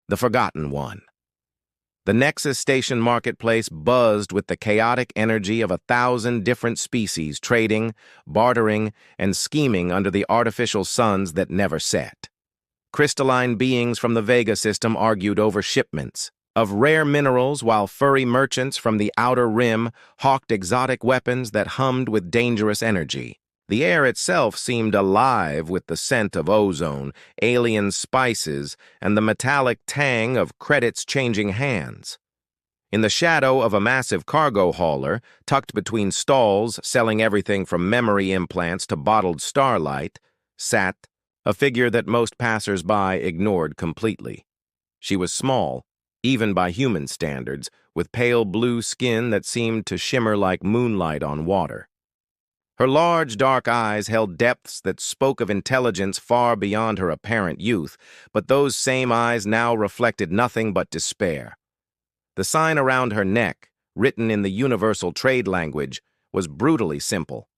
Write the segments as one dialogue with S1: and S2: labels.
S1: the forgotten one. The Nexus Station marketplace buzzed with the chaotic energy of 1,000 different species trading, bartering, and scheming under the artificial suns that never set. Crystalline beings from the Vega system argued over shipments of rare minerals, while furry merchants from the Outer Rim hawked exotic weapons that hummed with dangerous energy. The air itself seemed alive with the scent of ozone, alien spices, and the metallic tang of credits changing hands. In the shadow of a massive cargo hauler, tucked between stalls selling everything from memory implants to bottled starlight, sat a figure that most passers-by ignored completely. She was small, even by human standards, with pale blue skin that seemed to shimmer like moonlight on water. Her large, dark eyes held depths that spoke of intelligence far beyond her apparent youth, but those same eyes now reflected nothing but despair. The sign around her neck, written in the universal trade language, was brutally simple.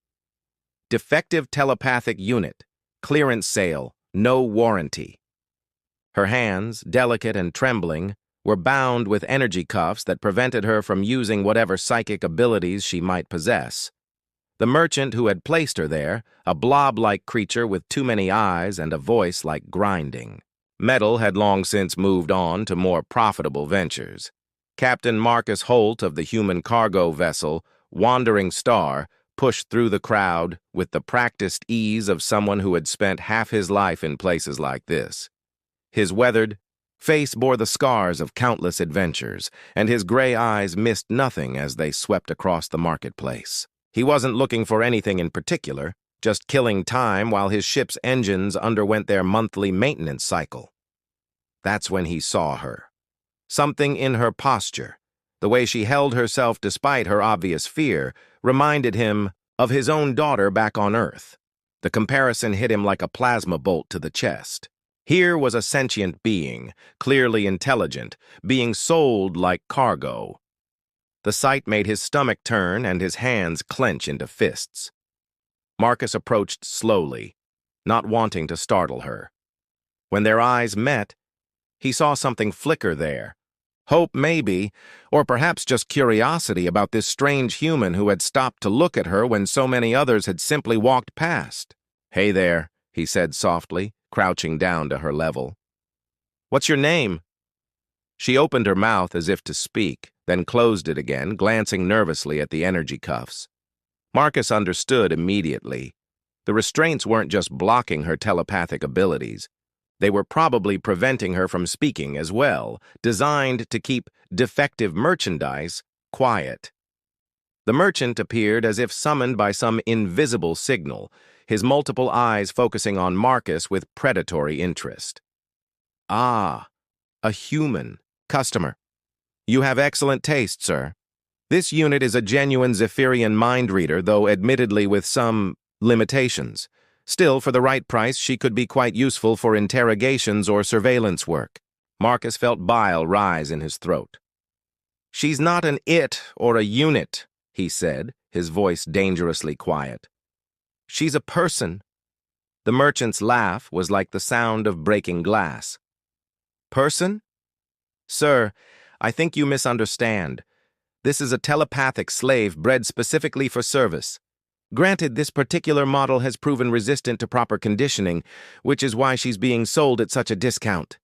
S1: Defective telepathic unit, clearance sale, no warranty. Her hands, delicate and trembling, were bound with energy cuffs that prevented her from using whatever psychic abilities she might possess. The merchant who had placed her there, a blob-like creature with too many eyes and a voice like grinding. Metal had long since moved on to more profitable ventures. Captain Marcus Holt of the human cargo vessel, Wandering Star, pushed through the crowd with the practiced ease of someone who had spent half his life in places like this. His weathered face bore the scars of countless adventures, and his gray eyes missed nothing as they swept across the marketplace. He wasn't looking for anything in particular, just killing time while his ship's engines underwent their monthly maintenance cycle. That's when he saw her. Something in her posture, the way she held herself despite her obvious fear, reminded him of his own daughter back on Earth. The comparison hit him like a plasma bolt to the chest. Here was a sentient being, clearly intelligent, being sold like cargo. The sight made his stomach turn and his hands clench into fists. Marcus approached slowly, not wanting to startle her. When their eyes met, he saw something flicker there. Hope, maybe, or perhaps just curiosity about this strange human who had stopped to look at her when so many others had simply walked past. "Hey there," he said softly, crouching down to her level. "What's your name?" She opened her mouth as if to speak, then closed it again, glancing nervously at the energy cuffs. Marcus understood immediately. The restraints weren't just blocking her telepathic abilities. They were probably preventing her from speaking as well, designed to keep defective merchandise quiet. The merchant appeared as if summoned by some invisible signal, his multiple eyes focusing on Marcus with predatory interest. "Ah, a human customer. You have excellent taste, sir. This unit is a genuine Zephyrian mind reader, though admittedly with some limitations. Still, for the right price, she could be quite useful for interrogations or surveillance work." Marcus felt bile rise in his throat. "She's not an it or a unit," he said, his voice dangerously quiet. "She's a person." The merchant's laugh was like the sound of breaking glass. "Person? Sir, I think you misunderstand. This is a telepathic slave bred specifically for service. Granted, this particular model has proven resistant to proper conditioning, which is why she's being sold at such a discount."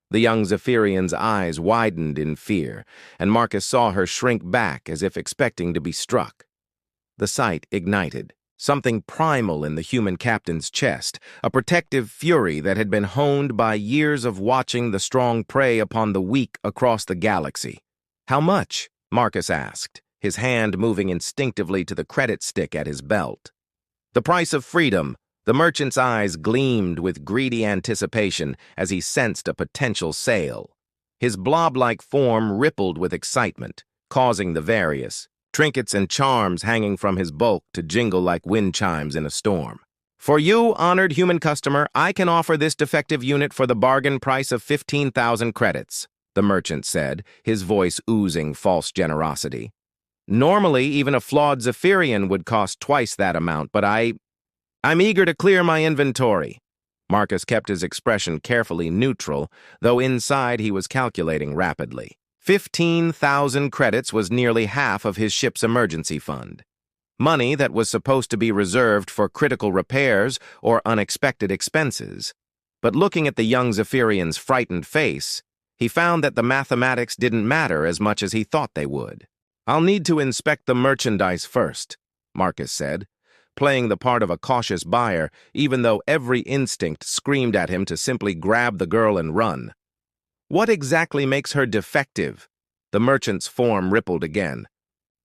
S1: The young Zephyrian's eyes widened in fear, and Marcus saw her shrink back as if expecting to be struck. The sight ignited something primal in the human captain's chest, a protective fury that had been honed by years of watching the strong prey upon the weak across the galaxy. "How much?" Marcus asked, his hand moving instinctively to the credit stick at his belt. "The price of freedom." The merchant's eyes gleamed with greedy anticipation as he sensed a potential sale. His blob-like form rippled with excitement, causing the various trinkets and charms hanging from his bulk to jingle like wind chimes in a storm. "For you, honored human customer, I can offer this defective unit for the bargain price of 15,000 credits, the merchant said, his voice oozing false generosity. "Normally, even a flawed Zephyrian would cost twice that amount, but I'm eager to clear my inventory." Marcus kept his expression carefully neutral, though inside he was calculating rapidly. 15,000 credits was nearly half of his ship's emergency fund. Money that was supposed to be reserved for critical repairs or unexpected expenses. But looking at the young Zephyrian's frightened face, he found that the mathematics didn't matter as much as he thought they would. "I'll need to inspect the merchandise first," Marcus said, playing the part of a cautious buyer, even though every instinct screamed at him to simply grab the girl and run. "What exactly makes her defective?" The merchant's form rippled again,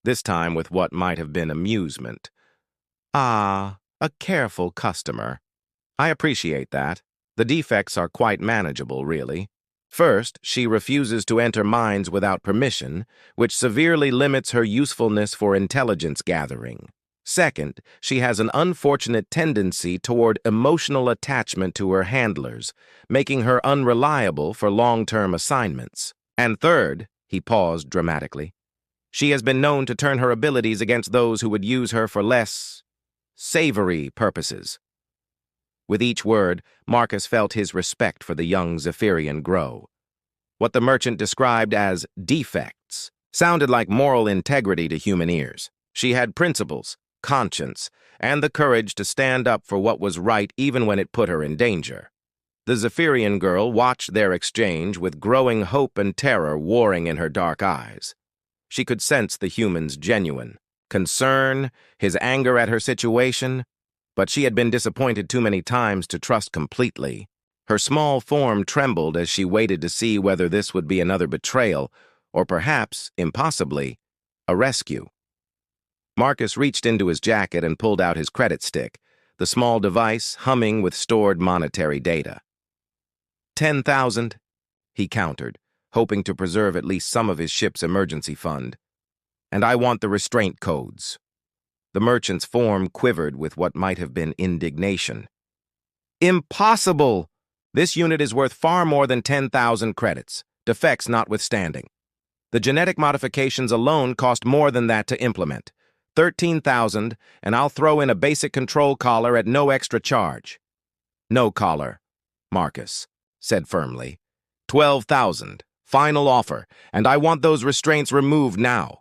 S1: this time with what might have been amusement. "Ah, a careful customer. I appreciate that. The defects are quite manageable, really. First, she refuses to enter mines without permission, which severely limits her usefulness for intelligence gathering. Second, she has an unfortunate tendency toward emotional attachment to her handlers, making her unreliable for long-term assignments. And third," he paused dramatically, "she has been known to turn her abilities against those who would use her for less savory purposes." With each word, Marcus felt his respect for the young Zephyrian grow. What the merchant described as defects sounded like moral integrity to human ears. She had principles, conscience, and the courage to stand up for what was right even when it put her in danger. The Zephyrian girl watched their exchange with growing hope and terror warring in her dark eyes. She could sense the human's genuine concern, his anger at her situation, but she had been disappointed too many times to trust completely. Her small form trembled as she waited to see whether this would be another betrayal, or perhaps, impossibly, a rescue. Marcus reached into his jacket and pulled out his credit stick, the small device humming with stored monetary data. 10,000, he countered, hoping to preserve at least some of his ship's emergency fund. "And I want the restraint codes." The merchant's form quivered with what might have been indignation. "Impossible! This unit is worth far more than 10,000 credits, defects notwithstanding. The genetic modifications alone cost more than that to implement. 13,000, and I'll throw in a basic control collar at no extra charge." "No collar," Marcus said firmly. 12,000, final offer, and I want those restraints removed now."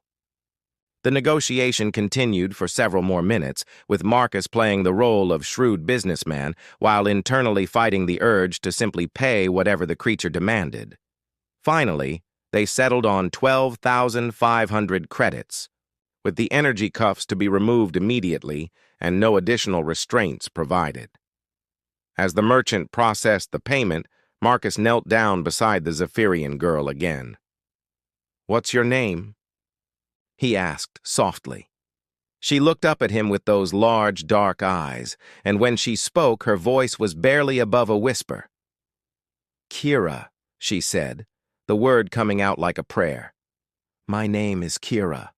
S1: The negotiation continued for several more minutes, with Marcus playing the role of shrewd businessman while internally fighting the urge to simply pay whatever the creature demanded. Finally, they settled on 12,500 credits, with the energy cuffs to be removed immediately and no additional restraints provided. As the merchant processed the payment, Marcus knelt down beside the Zephyrian girl again. "What's your name?" he asked softly. She looked up at him with those large, dark eyes, and when she spoke, her voice was barely above a whisper. "Kira," she said, the word coming out like a prayer. "My name is Kira."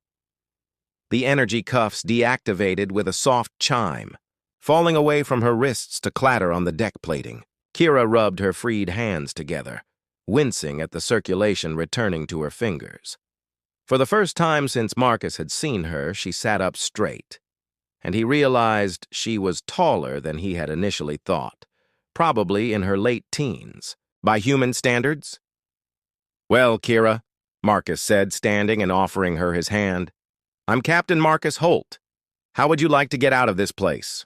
S1: The energy cuffs deactivated with a soft chime, falling away from her wrists to clatter on the deck plating. Kira rubbed her freed hands together, wincing at the circulation returning to her fingers. For the first time since Marcus had seen her, she sat up straight, and he realized she was taller than he had initially thought, probably in her late teens. By human standards? "Well, Kira," Marcus said, standing and offering her his hand, "I'm Captain Marcus Holt. How would you like to get out of this place?"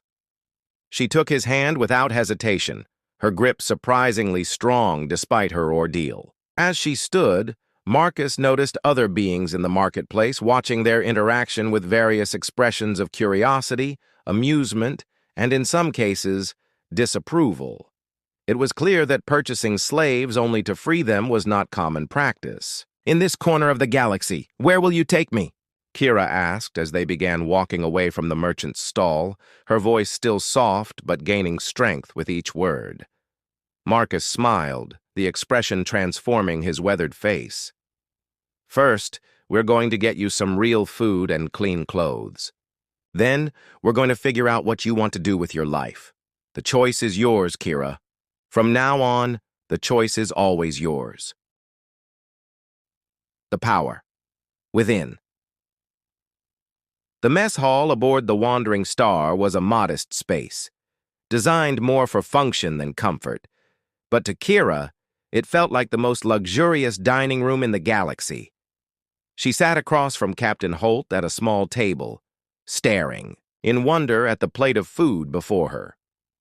S1: She took his hand without hesitation, her grip surprisingly strong despite her ordeal. As she stood, Marcus noticed other beings in the marketplace watching their interaction with various expressions of curiosity, amusement, and in some cases, disapproval. It was clear that purchasing slaves only to free them was not common practice. "In this corner of the galaxy, where will you take me?" Kira asked as they began walking away from the merchant's stall, her voice still soft but gaining strength with each word. Marcus smiled, the expression transforming his weathered face. "First, we're going to get you some real food and clean clothes. Then, we're going to figure out what you want to do with your life. The choice is yours, Kira. From now on, the choice is always yours." The power. Within. The mess hall aboard the Wandering Star was a modest space. designed more for function than comfort. But to Kira, it felt like the most luxurious dining room in the galaxy. She sat across from Captain Holt at a small table, staring, in wonder at the plate of food before her.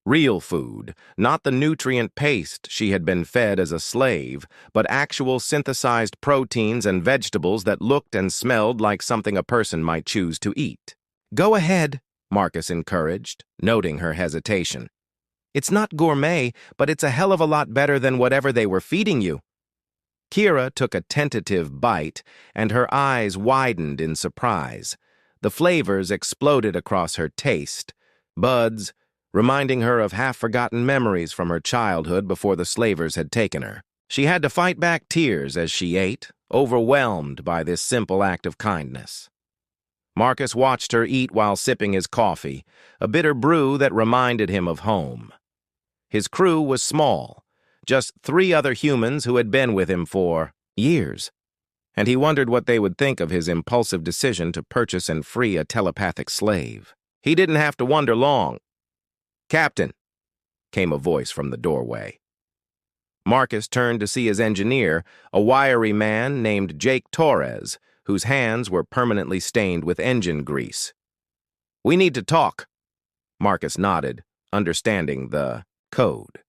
S1: Real food, not the nutrient paste she had been fed as a slave, but actual synthesized proteins and vegetables that looked and smelled like something a person might choose to eat. "Go ahead," Marcus encouraged, noting her hesitation. "It's not gourmet, but it's a hell of a lot better than whatever they were feeding you." Kira took a tentative bite, and her eyes widened in surprise. The flavors exploded across her taste buds, reminding her of half-forgotten memories from her childhood before the slavers had taken her. She had to fight back tears as she ate, overwhelmed by this simple act of kindness. Marcus watched her eat while sipping his coffee, a bitter brew that reminded him of home. His crew was small, just 3 other humans who had been with him for years, and he wondered what they would think of his impulsive decision to purchase and free a telepathic slave. He didn't have to wonder long. "Captain," came a voice from the doorway. Marcus turned to see his engineer, a wiry man named Jake Torres, whose hands were permanently stained with engine grease. "We need to talk." Marcus nodded, understanding the code.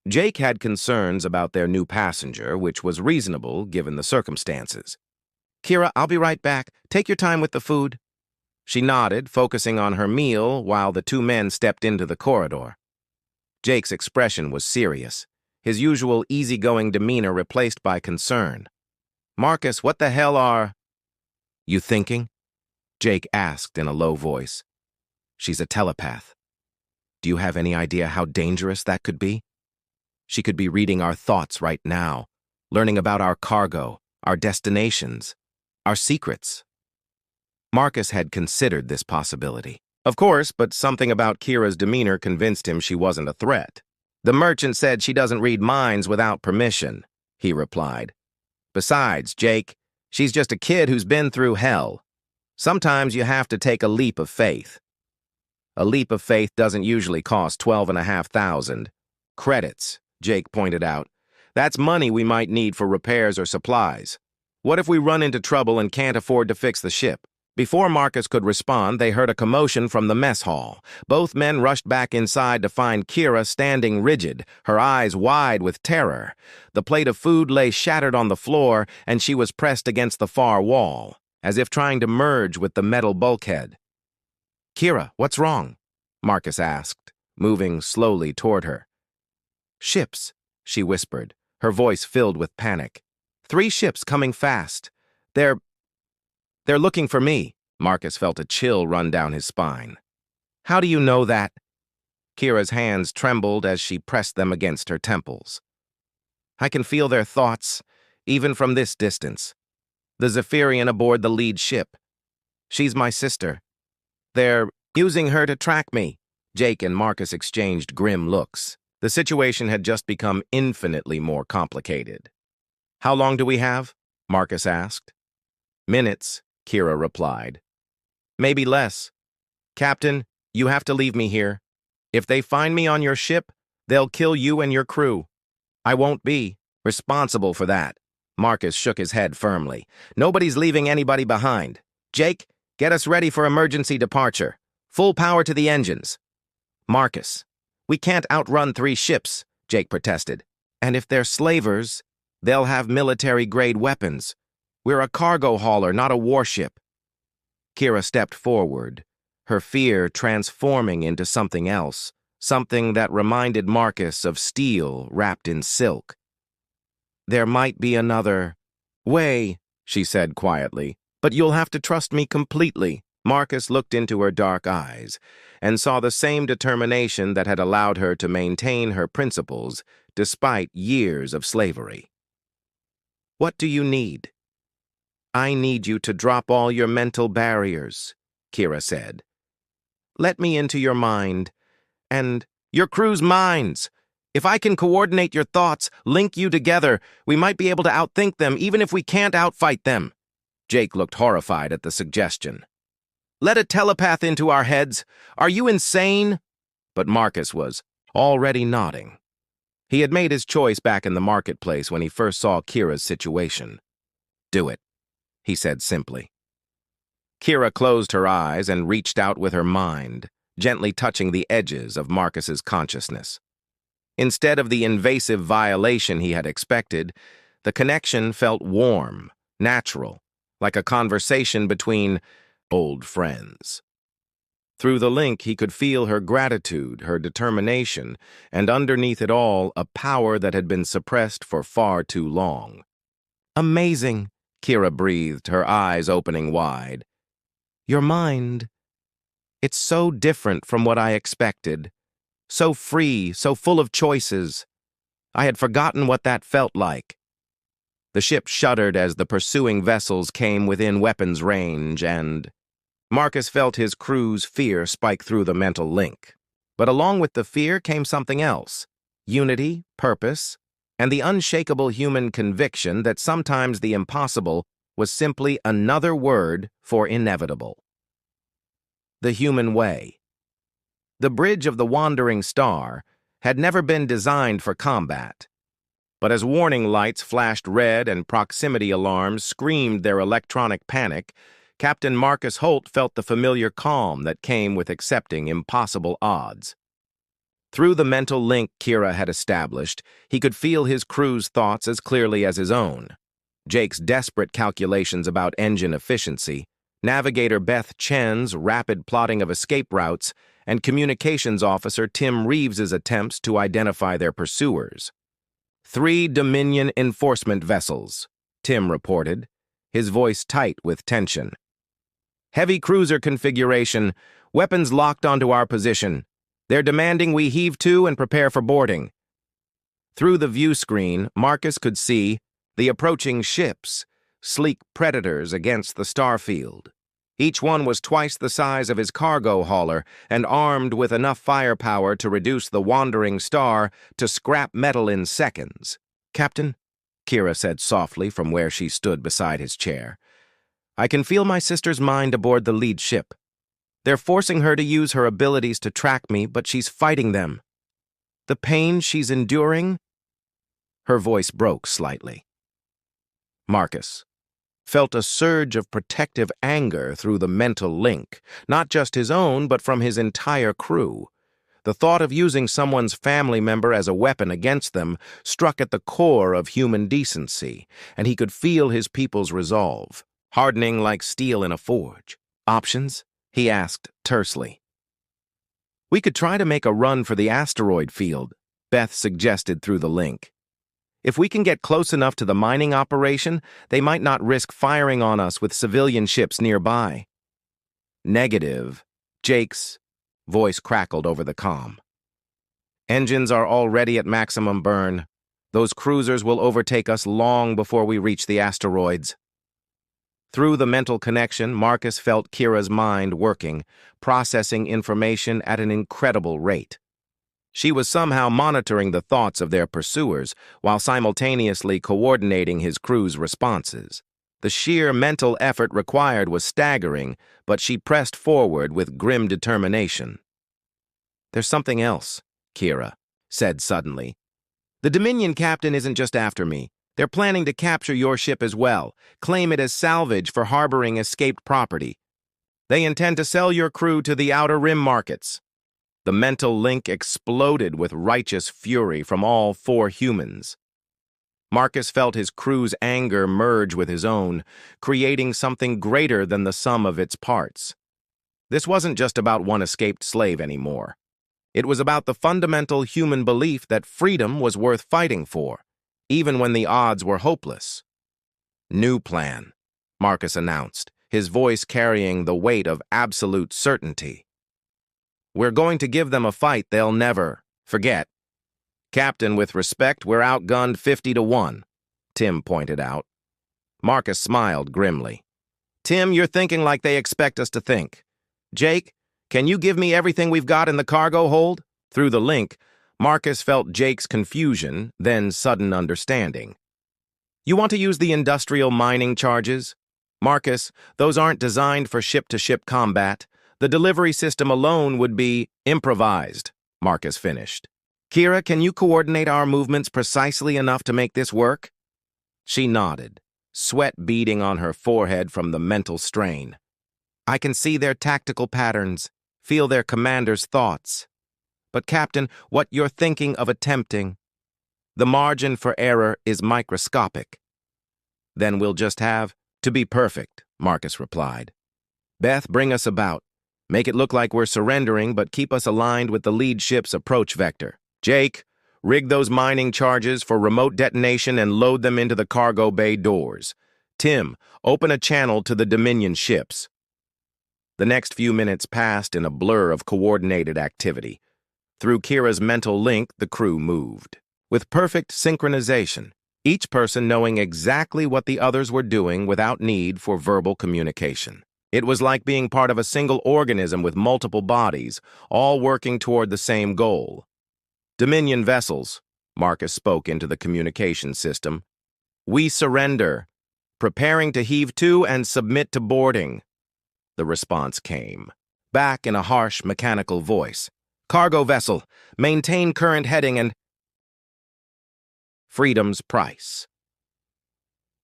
S1: Jake had concerns about their new passenger, which was reasonable given the circumstances. "Kira, I'll be right back. Take your time with the food." She nodded, focusing on her meal while the 2 men stepped into the corridor. Jake's expression was serious, his usual easygoing demeanor replaced by concern. "Marcus, what the hell are you thinking?" Jake asked in a low voice. "She's a telepath. Do you have any idea how dangerous that could be? She could be reading our thoughts right now, learning about our cargo, our destinations, our secrets." Marcus had considered this possibility. Of course, but something about Kira's demeanor convinced him she wasn't a threat. "The merchant said she doesn't read minds without permission," he replied. "Besides, Jake, she's just a kid who's been through hell. Sometimes you have to take a leap of faith." "A leap of faith doesn't usually cost 12,500 credits," Jake pointed out. "That's money we might need for repairs or supplies. What if we run into trouble and can't afford to fix the ship?" Before Marcus could respond, they heard a commotion from the mess hall. Both men rushed back inside to find Kira standing rigid, her eyes wide with terror. The plate of food lay shattered on the floor, and she was pressed against the far wall, as if trying to merge with the metal bulkhead. "Kira, what's wrong?" Marcus asked, moving slowly toward her. "Ships," she whispered, her voice filled with panic. 3 ships coming fast. They're looking for me." Marcus felt a chill run down his spine. "How do you know that?" Kira's hands trembled as she pressed them against her temples. "I can feel their thoughts, even from this distance. The Zephyrian aboard the lead ship. She's my sister. They're using her to track me." Jake and Marcus exchanged grim looks. The situation had just become infinitely more complicated. "How long do we have?" Marcus asked. "Minutes," Kira replied. "Maybe less. Captain, you have to leave me here. If they find me on your ship, they'll kill you and your crew. I won't be responsible for that." Marcus shook his head firmly. "Nobody's leaving anybody behind. Jake, get us ready for emergency departure. Full power to the engines." "Marcus, we can't outrun 3 ships," Jake protested. "And if they're slavers, they'll have military-grade weapons. We're a cargo hauler, not a warship." Kira stepped forward, her fear transforming into something else, something that reminded Marcus of steel wrapped in silk. "There might be another way," she said quietly, "but you'll have to trust me completely." Marcus looked into her dark eyes and saw the same determination that had allowed her to maintain her principles despite years of slavery. "What do you need?" "I need you to drop all your mental barriers," Kira said. "Let me into your mind, and your crew's minds. If I can coordinate your thoughts, link you together, we might be able to outthink them even if we can't outfight them." Jake looked horrified at the suggestion. "Let a telepath into our heads? Are you insane?" but Marcus was already nodding. He had made his choice back in the marketplace when he first saw Kira's situation. "Do it," he said simply. Kira closed her eyes and reached out with her mind, gently touching the edges of Marcus's consciousness. Instead of the invasive violation he had expected, the connection felt warm, natural, like a conversation between old friends. Through the link, he could feel her gratitude, her determination, and underneath it all, a power that had been suppressed for far too long. "Amazing," Kira breathed, her eyes opening wide. "Your mind, it's so different from what I expected. So free, so full of choices. I had forgotten what that felt like." The ship shuddered as the pursuing vessels came within weapons range, and Marcus felt his crew's fear spike through the mental link. But along with the fear came something else: unity, purpose, and the unshakable human conviction that sometimes the impossible was simply another word for inevitable. The human way. The bridge of the wandering star had never been designed for combat. But as warning lights flashed red and proximity alarms screamed their electronic panic, Captain Marcus Holt felt the familiar calm that came with accepting impossible odds. Through the mental link Kira had established, he could feel his crew's thoughts as clearly as his own. Jake's desperate calculations about engine efficiency, Navigator Beth Chen's rapid plotting of escape routes, and Communications Officer Tim Reeves's attempts to identify their pursuers. 3 Dominion enforcement vessels, Tim reported, his voice tight with tension. "Heavy cruiser configuration, weapons locked onto our position. They're demanding we heave to and prepare for boarding." Through the view screen, Marcus could see the approaching ships, sleek predators against the starfield. Each one was twice the size of his cargo hauler and armed with enough firepower to reduce the wandering star to scrap metal in seconds. "Captain," Kira said softly from where she stood beside his chair, "I can feel my sister's mind aboard the lead ship. They're forcing her to use her abilities to track me, but she's fighting them. The pain she's enduring—" Her voice broke slightly. Marcus felt a surge of protective anger through the mental link, not just his own, but from his entire crew. The thought of using someone's family member as a weapon against them struck at the core of human decency, and he could feel his people's resolve, hardening like steel in a forge. "Options?" he asked tersely. "We could try to make a run for the asteroid field," Beth suggested through the link. "If we can get close enough to the mining operation, they might not risk firing on us with civilian ships nearby." "Negative," Jake's voice crackled over the comm. "Engines are already at maximum burn. Those cruisers will overtake us long before we reach the asteroids." Through the mental connection, Marcus felt Kira's mind working, processing information at an incredible rate. She was somehow monitoring the thoughts of their pursuers while simultaneously coordinating his crew's responses. The sheer mental effort required was staggering, but she pressed forward with grim determination. "There's something else," Kira said suddenly. "The Dominion captain isn't just after me. They're planning to capture your ship as well, claim it as salvage for harboring escaped property. They intend to sell your crew to the Outer Rim markets." The mental link exploded with righteous fury from all 4 humans. Marcus felt his crew's anger merge with his own, creating something greater than the sum of its parts. This wasn't just about one escaped slave anymore. It was about the fundamental human belief that freedom was worth fighting for, even when the odds were hopeless. "New plan," Marcus announced, his voice carrying the weight of absolute certainty. "We're going to give them a fight they'll never forget. Captain, with respect, we're outgunned 50-1, Tim pointed out. Marcus smiled grimly. "Tim, you're thinking like they expect us to think. Jake, can you give me everything we've got in the cargo hold?" Through the link, Marcus felt Jake's confusion, then sudden understanding. "You want to use the industrial mining charges? Marcus, those aren't designed for ship-to-ship combat. The delivery system alone would be improvised." Marcus finished. Kira, can you coordinate our movements precisely enough to make this work? She nodded, sweat beading on her forehead from the mental strain. I can see their tactical patterns, feel their commander's thoughts. But, Captain, what you're thinking of attempting, the margin for error is microscopic. Then we'll just have to be perfect, Marcus replied. Beth, bring us about. Make it look like we're surrendering, but keep us aligned with the lead ship's approach vector. Jake, rig those mining charges for remote detonation and load them into the cargo bay doors. Tim, open a channel to the Dominion ships. The next few minutes passed in a blur of coordinated activity. Through Kira's mental link, the crew moved. With perfect synchronization, each person knowing exactly what the others were doing without need for verbal communication. It was like being part of a single organism with multiple bodies, all working toward the same goal. Dominion vessels, Marcus spoke into the communication system. We surrender. Preparing to heave to and submit to boarding. The response came, back in a harsh mechanical voice. Cargo vessel, maintain current heading and... Freedom's price.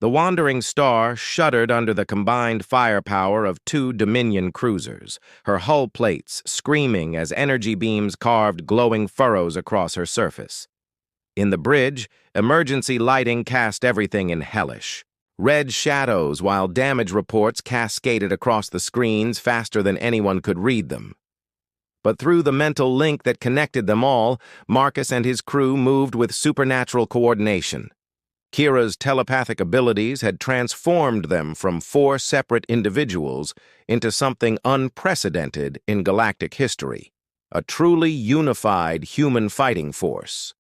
S1: The Wandering Star shuddered under the combined firepower of two Dominion cruisers, her hull plates screaming as energy beams carved glowing furrows across her surface. In the bridge, emergency lighting cast everything in hellish. Red shadows while damage reports cascaded across the screens faster than anyone could read them. But through the mental link that connected them all, Marcus and his crew moved with supernatural coordination. Kira's telepathic abilities had transformed them from four separate individuals into something unprecedented in galactic history, a truly unified human fighting force.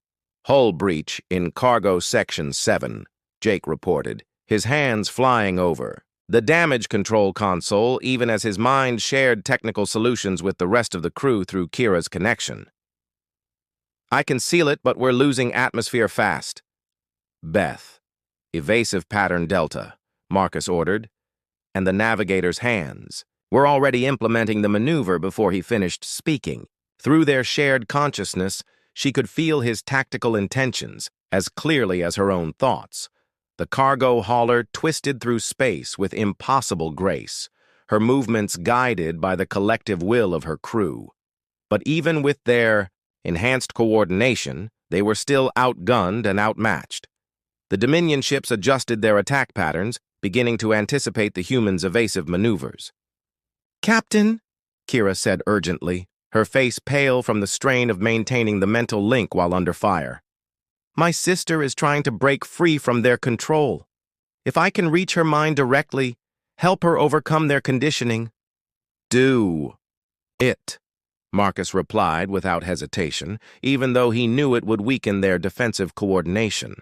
S1: Hull breach in Cargo Section 7, Jake reported, his hands flying over. The damage control console, even as his mind shared technical solutions with the rest of the crew through Kira's connection. I can seal it, but we're losing atmosphere fast. Beth, evasive pattern Delta, Marcus ordered, and the navigator's hands were already implementing the maneuver before he finished speaking. Through their shared consciousness, she could feel his tactical intentions as clearly as her own thoughts. The cargo hauler twisted through space with impossible grace, her movements guided by the collective will of her crew. But even with their enhanced coordination, they were still outgunned and outmatched. The Dominion ships adjusted their attack patterns, beginning to anticipate the humans' evasive maneuvers. Captain, Kira said urgently, her face pale from the strain of maintaining the mental link while under fire. My sister is trying to break free from their control. If I can reach her mind directly, help her overcome their conditioning. Do it, Marcus replied without hesitation, even though he knew it would weaken their defensive coordination.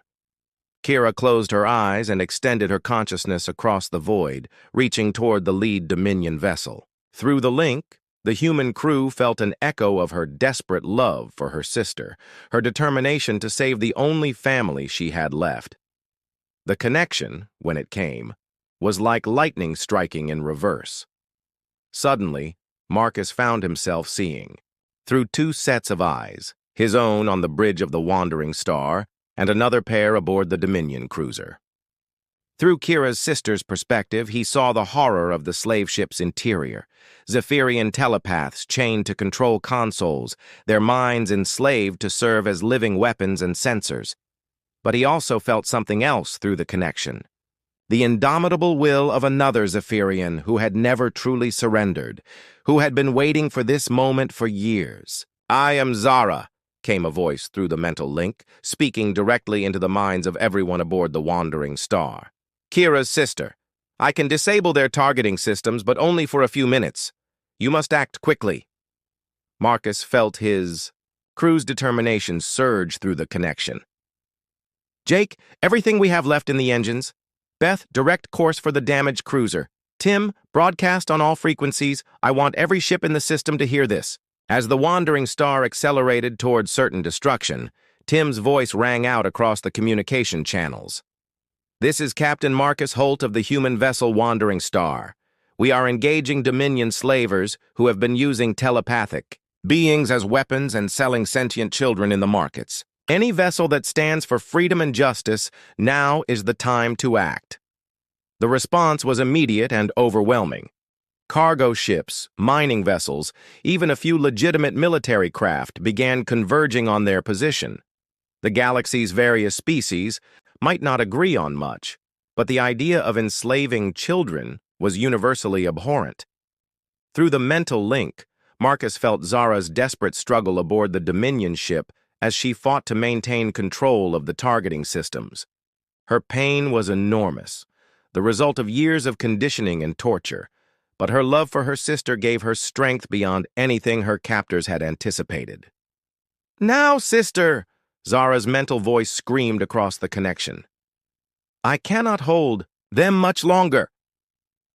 S1: Kira closed her eyes and extended her consciousness across the void, reaching toward the lead Dominion vessel. Through the link, the human crew felt an echo of her desperate love for her sister, her determination to save the only family she had left. The connection, when it came, was like lightning striking in reverse. Suddenly, Marcus found himself seeing, through two sets of eyes, his own on the bridge of the Wandering Star and another pair aboard the Dominion cruiser. Through Kira's sister's perspective, he saw the horror of the slave ship's interior. Zephyrian telepaths chained to control consoles, their minds enslaved to serve as living weapons and sensors. But he also felt something else through the connection. The indomitable will of another Zephyrian who had never truly surrendered, who had been waiting for this moment for years. I am Zara, came a voice through the mental link, speaking directly into the minds of everyone aboard the Wandering Star. Kira's sister. I can disable their targeting systems, but only for a few minutes. You must act quickly. Marcus felt his crew's determination surge through the connection. Jake, everything we have left in the engines. Beth, direct course for the damaged cruiser. Tim, broadcast on all frequencies. I want every ship in the system to hear this. As the Wandering Star accelerated toward certain destruction, Tim's voice rang out across the communication channels. This is Captain Marcus Holt of the human vessel Wandering Star. We are engaging Dominion slavers who have been using telepathic beings as weapons and selling sentient children in the markets. Any vessel that stands for freedom and justice, now is the time to act. The response was immediate and overwhelming. Cargo ships, mining vessels, even a few legitimate military craft began converging on their position. The galaxy's various species might not agree on much, but the idea of enslaving children was universally abhorrent. Through the mental link, Marcus felt Zara's desperate struggle aboard the Dominion ship as she fought to maintain control of the targeting systems. Her pain was enormous, the result of years of conditioning and torture, but her love for her sister gave her strength beyond anything her captors had anticipated. "Now, sister!" Zara's mental voice screamed across the connection. "I cannot hold them much longer."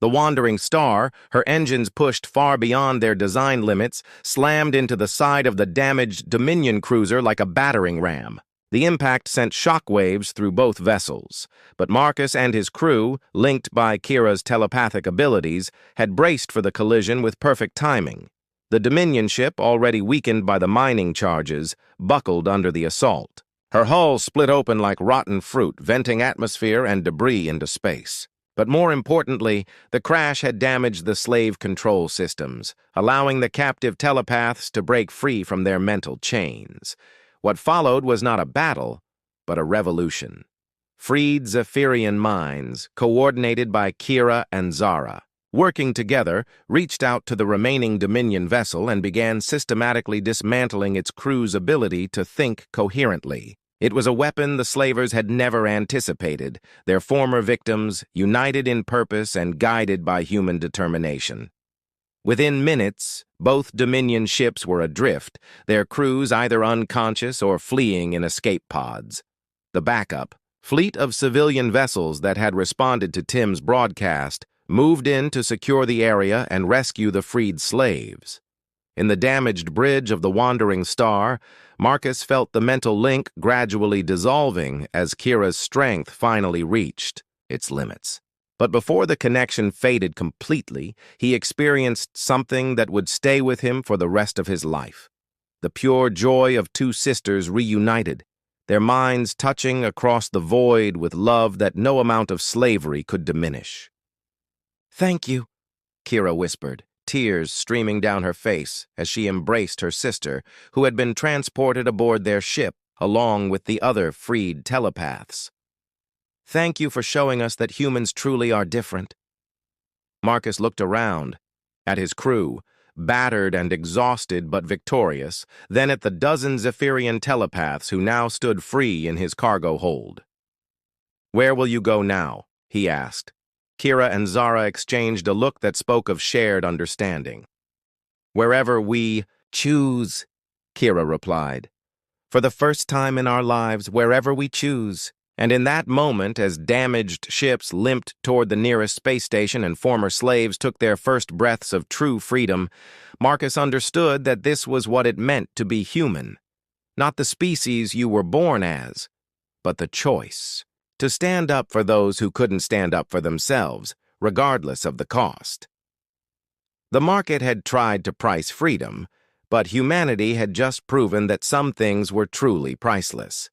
S1: The wandering star, her engines pushed far beyond their design limits, slammed into the side of the damaged Dominion cruiser like a battering ram. The impact sent shockwaves through both vessels, but Marcus and his crew, linked by Kira's telepathic abilities, had braced for the collision with perfect timing. The Dominion ship, already weakened by the mining charges, buckled under the assault. Her hull split open like rotten fruit, venting atmosphere and debris into space. But more importantly, the crash had damaged the slave control systems, allowing the captive telepaths to break free from their mental chains. What followed was not a battle, but a revolution. Freed Zephyrian minds, coordinated by Kira and Zara, working together, reached out to the remaining Dominion vessel and began systematically dismantling its crew's ability to think coherently. It was a weapon the slavers had never anticipated, their former victims united in purpose and guided by human determination. Within minutes, both Dominion ships were adrift, their crews either unconscious or fleeing in escape pods. The backup, fleet of civilian vessels that had responded to Tim's broadcast, moved in to secure the area and rescue the freed slaves. In the damaged bridge of the Wandering Star, Marcus felt the mental link gradually dissolving as Kira's strength finally reached its limits. But before the connection faded completely, he experienced something that would stay with him for the rest of his life. The pure joy of two sisters reunited, their minds touching across the void with love that no amount of slavery could diminish. "Thank you," Kira whispered, tears streaming down her face as she embraced her sister, who had been transported aboard their ship along with the other freed telepaths. "Thank you for showing us that humans truly are different." Marcus looked around, at his crew, battered and exhausted but victorious, then at the dozen Zephyrian telepaths who now stood free in his cargo hold. "Where will you go now?" he asked. Kira and Zara exchanged a look that spoke of shared understanding. "Wherever we choose," Kira replied. "For the first time in our lives, wherever we choose." And in that moment, as damaged ships limped toward the nearest space station and former slaves took their first breaths of true freedom, Marcus understood that this was what it meant to be human. Not the species you were born as, but the choice. To stand up for those who couldn't stand up for themselves, regardless of the cost. The market had tried to price freedom, but humanity had just proven that some things were truly priceless.